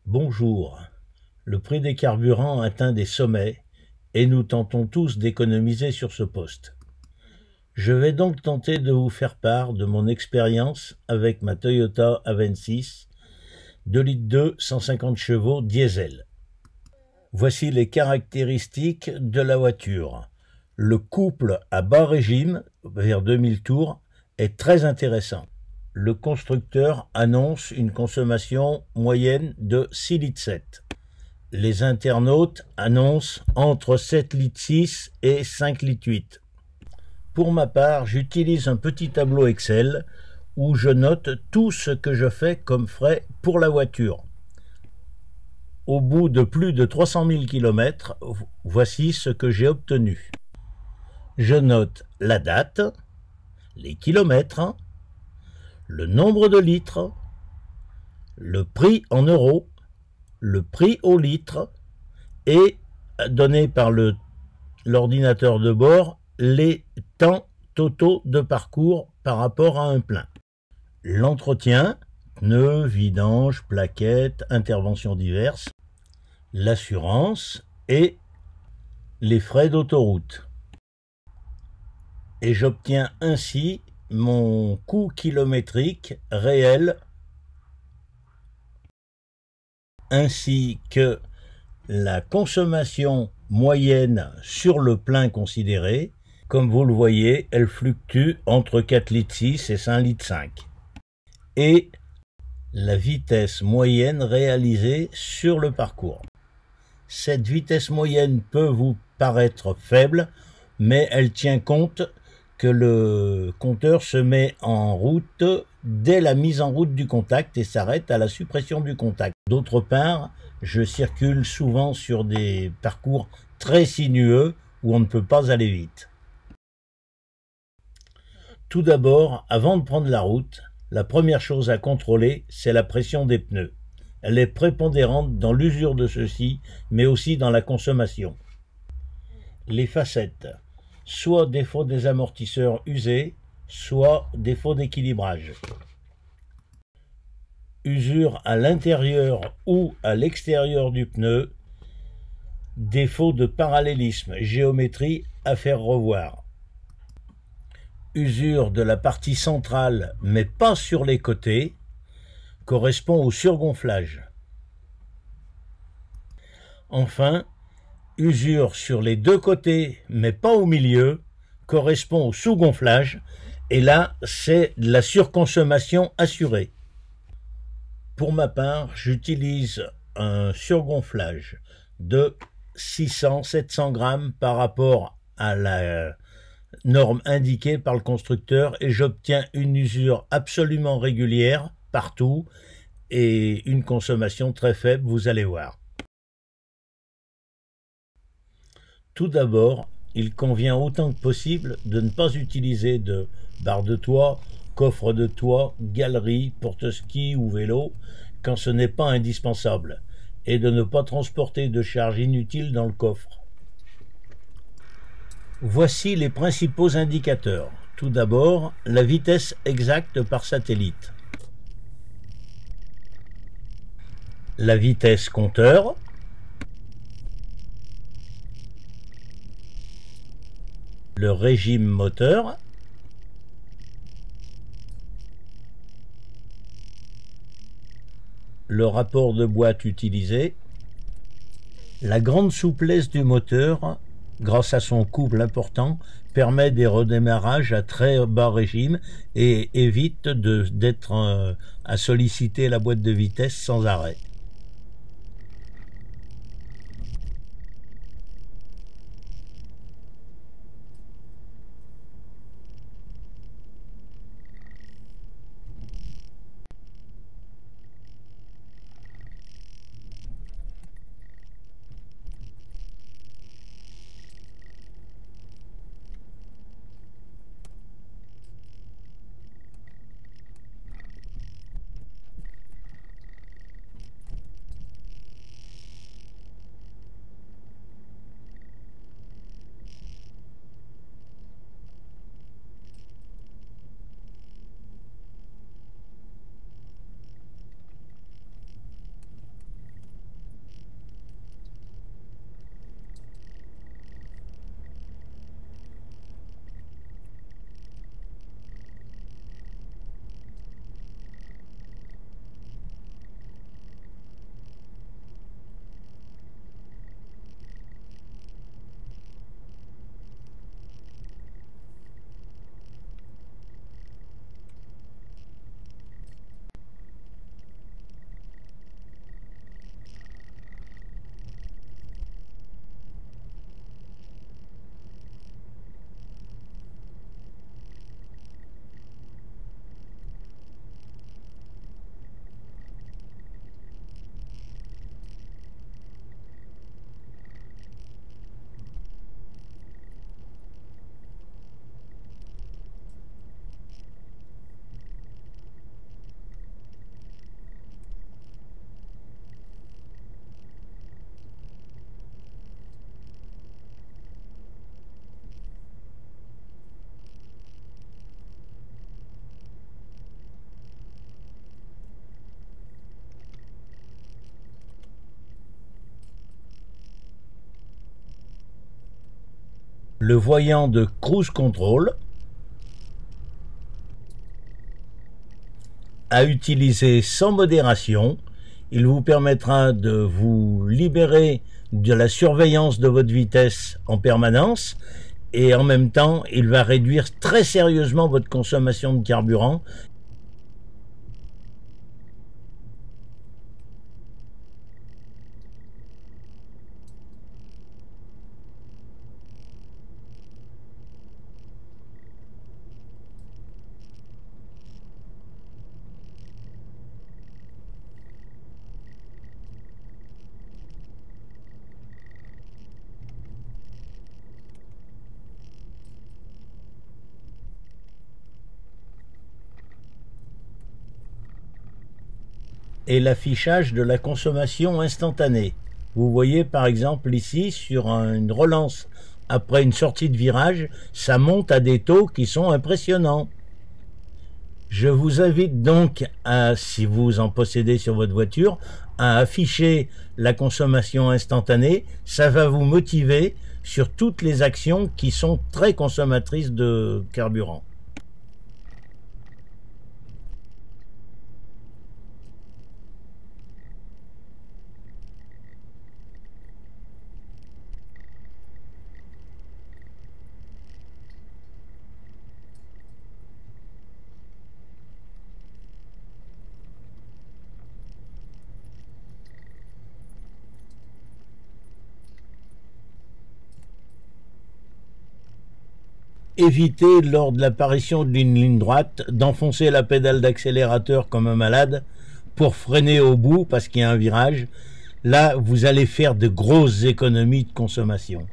Bonjour. Le prix des carburants atteint des sommets et nous tentons tous d'économiser sur ce poste. Je vais donc tenter de vous faire part de mon expérience avec ma Toyota Avensis 2,2 litres 150 chevaux diesel. Voici les caractéristiques de la voiture. Le couple à bas régime, vers 2000 tours, est très intéressant. Le constructeur annonce une consommation moyenne de 6,7 litres. Les internautes annoncent entre 7,6 litres et 5,8 litres. Pour ma part, j'utilise un petit tableau Excel où je note tout ce que je fais comme frais pour la voiture. Au bout de plus de 300 000 km, voici ce que j'ai obtenu. Je note la date, les kilomètres, le nombre de litres, le prix en euros, le prix au litre et, donné par l'ordinateur de bord, les temps totaux de parcours par rapport à un plein. L'entretien, pneus, vidange, plaquettes, interventions diverses, l'assurance et les frais d'autoroute. Et j'obtiens ainsi mon coût kilométrique réel ainsi que la consommation moyenne sur le plein considéré. Comme vous le voyez, elle fluctue entre 4,6 litres et 5,5 litres. Et la vitesse moyenne réalisée sur le parcours. Cette vitesse moyenne peut vous paraître faible, mais elle tient compte que le compteur se met en route dès la mise en route du contact et s'arrête à la suppression du contact. D'autre part, je circule souvent sur des parcours très sinueux où on ne peut pas aller vite. Tout d'abord, avant de prendre la route, la première chose à contrôler, c'est la pression des pneus. Elle est prépondérante dans l'usure de ceux-ci, mais aussi dans la consommation. Les facettes, soit défaut des amortisseurs usés, soit défaut d'équilibrage. Usure à l'intérieur ou à l'extérieur du pneu, défaut de parallélisme, géométrie à faire revoir. Usure de la partie centrale, mais pas sur les côtés, correspond au surgonflage. Enfin, usure sur les deux côtés, mais pas au milieu, correspond au sous-gonflage, et là, c'est de la surconsommation assurée. Pour ma part, j'utilise un surgonflage de 600-700 grammes par rapport à la norme indiquée par le constructeur et j'obtiens une usure absolument régulière partout et une consommation très faible, vous allez voir. Tout d'abord, il convient autant que possible de ne pas utiliser de barre de toit, coffre de toit, galerie, porte-ski ou vélo quand ce n'est pas indispensable et de ne pas transporter de charge inutile dans le coffre. Voici les principaux indicateurs. Tout d'abord, la vitesse exacte par satellite. La vitesse compteur. Le régime moteur. Le rapport de boîte utilisé. La grande souplesse du moteur, grâce à son couple important, permet des redémarrages à très bas régime et évite d'être à solliciter la boîte de vitesse sans arrêt. le voyant de Cruise Control à utiliser sans modération. Il vous permettra de vous libérer de la surveillance de votre vitesse en permanence et en même temps, il va réduire très sérieusement votre consommation de carburant. Et l'affichage de la consommation instantanée. Vous voyez par exemple ici sur une relance après une sortie de virage, ça monte à des taux qui sont impressionnants. Je vous invite donc à, si vous en possédez sur votre voiture, à afficher la consommation instantanée. Ça va vous motiver sur toutes les actions qui sont très consommatrices de carburant. Évitez, lors de l'apparition d'une ligne droite, d'enfoncer la pédale d'accélérateur comme un malade pour freiner au bout parce qu'il y a un virage. Là, vous allez faire de grosses économies de consommation.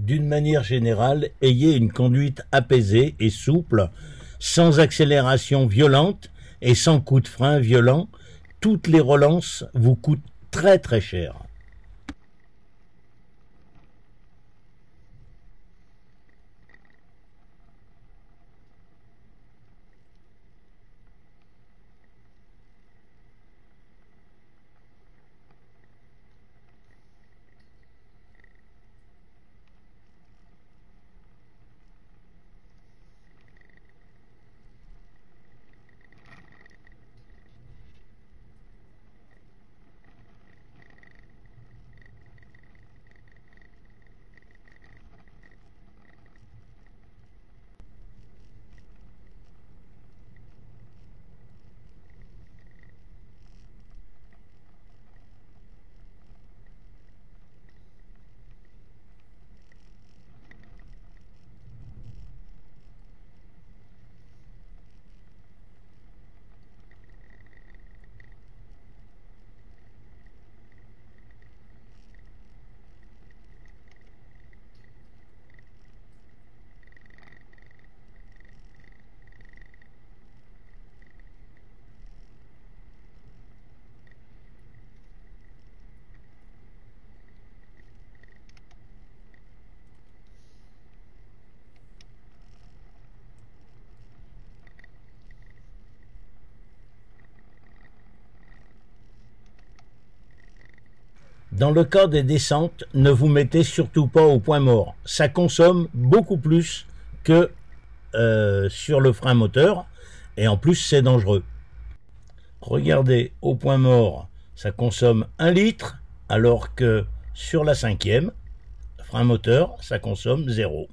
D'une manière générale, ayez une conduite apaisée et souple, sans accélération violente et sans coup de frein violent. Toutes les relances vous coûtent très très cher. Dans le cas des descentes, ne vous mettez surtout pas au point mort. Ça consomme beaucoup plus que sur le frein moteur, et en plus c'est dangereux. Regardez, au point mort, ça consomme 1 litre, alors que sur la 5e, frein moteur, ça consomme 0.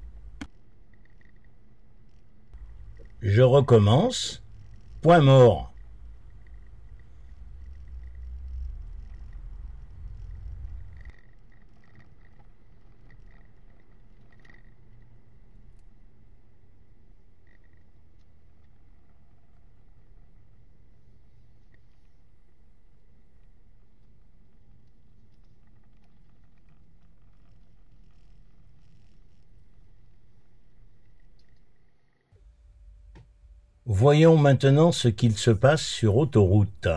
Je recommence. Point mort. Voyons maintenant ce qu'il se passe sur autoroute.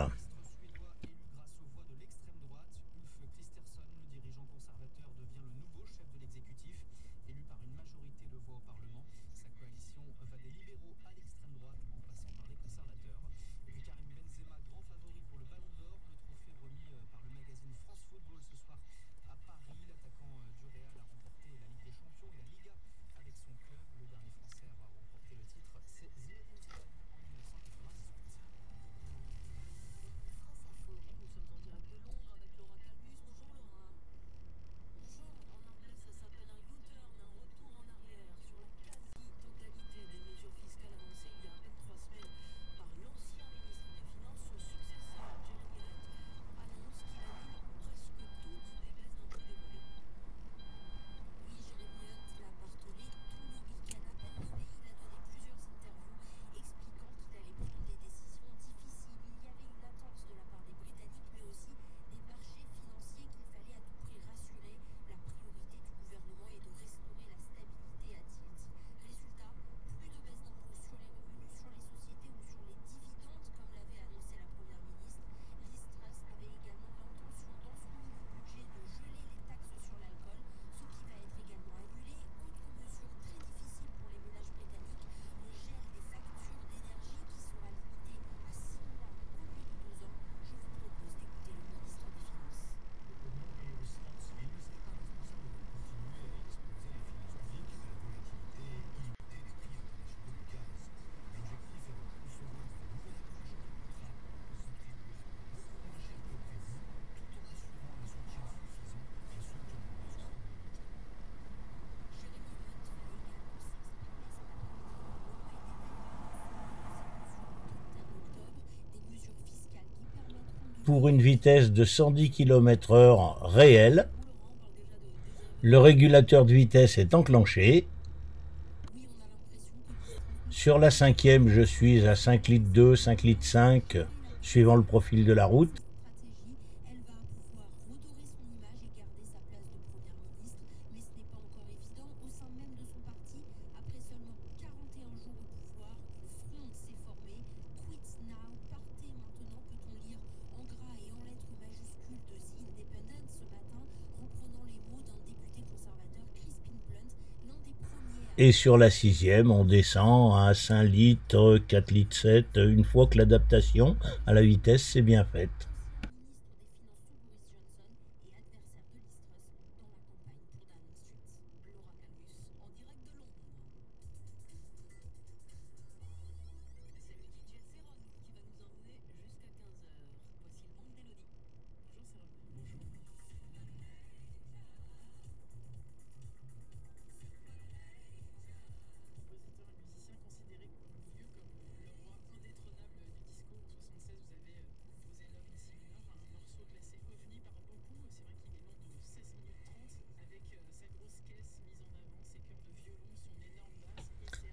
Pour une vitesse de 110 km/h réelle, le régulateur de vitesse est enclenché. Sur la 5e, je suis à 5 litres 2, 5 litres 5, suivant le profil de la route. Et sur la 6e, on descend à 5 litres, 4 litres 7, une fois que l'adaptation à la vitesse s'est bien faite.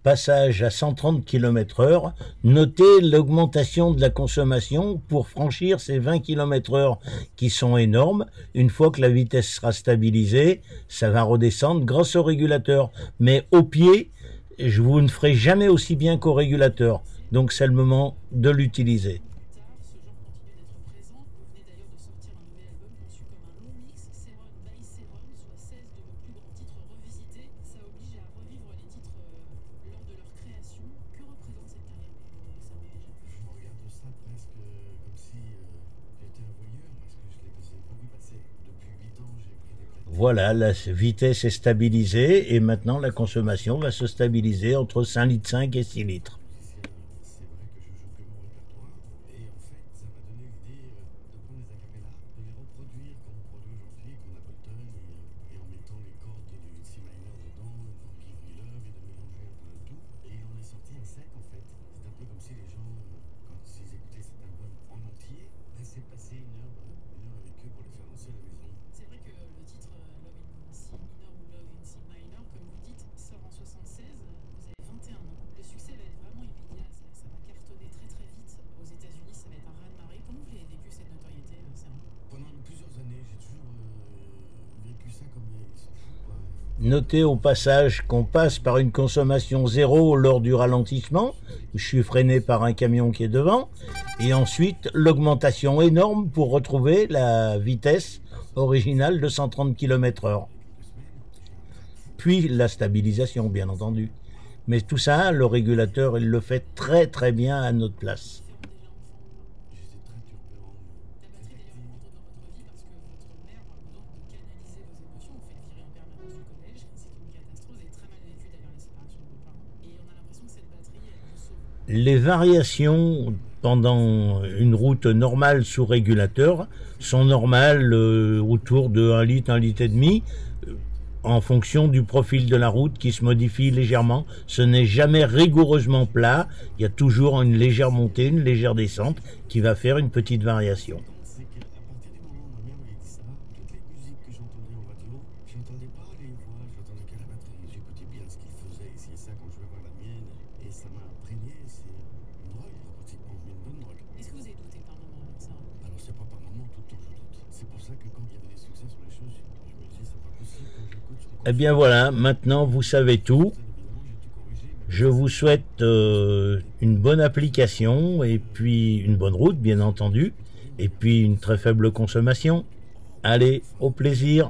Passage à 130 km/h, notez l'augmentation de la consommation pour franchir ces 20 km/h qui sont énormes. Une fois que la vitesse sera stabilisée, ça va redescendre grâce au régulateur. Mais au pied, vous ne ferez jamais aussi bien qu'au régulateur. Donc c'est le moment de l'utiliser. Voilà, la vitesse est stabilisée et maintenant la consommation va se stabiliser entre 5,5 litres et 6 litres. Notez au passage qu'on passe par une consommation zéro lors du ralentissement, je suis freiné par un camion qui est devant, et ensuite l'augmentation énorme pour retrouver la vitesse originale de 130 km/h. Puis la stabilisation, bien entendu. Mais tout ça, le régulateur, il le fait très très bien à notre place. Les variations pendant une route normale sous régulateur sont normales autour de 1 litre, 1 litre et demi, en fonction du profil de la route qui se modifie légèrement. Ce n'est jamais rigoureusement plat, il y a toujours une légère montée, une légère descente qui va faire une petite variation. Eh bien voilà, maintenant vous savez tout. Je vous souhaite une bonne application et puis une bonne route, bien entendu, et puis une très faible consommation. Allez, au plaisir.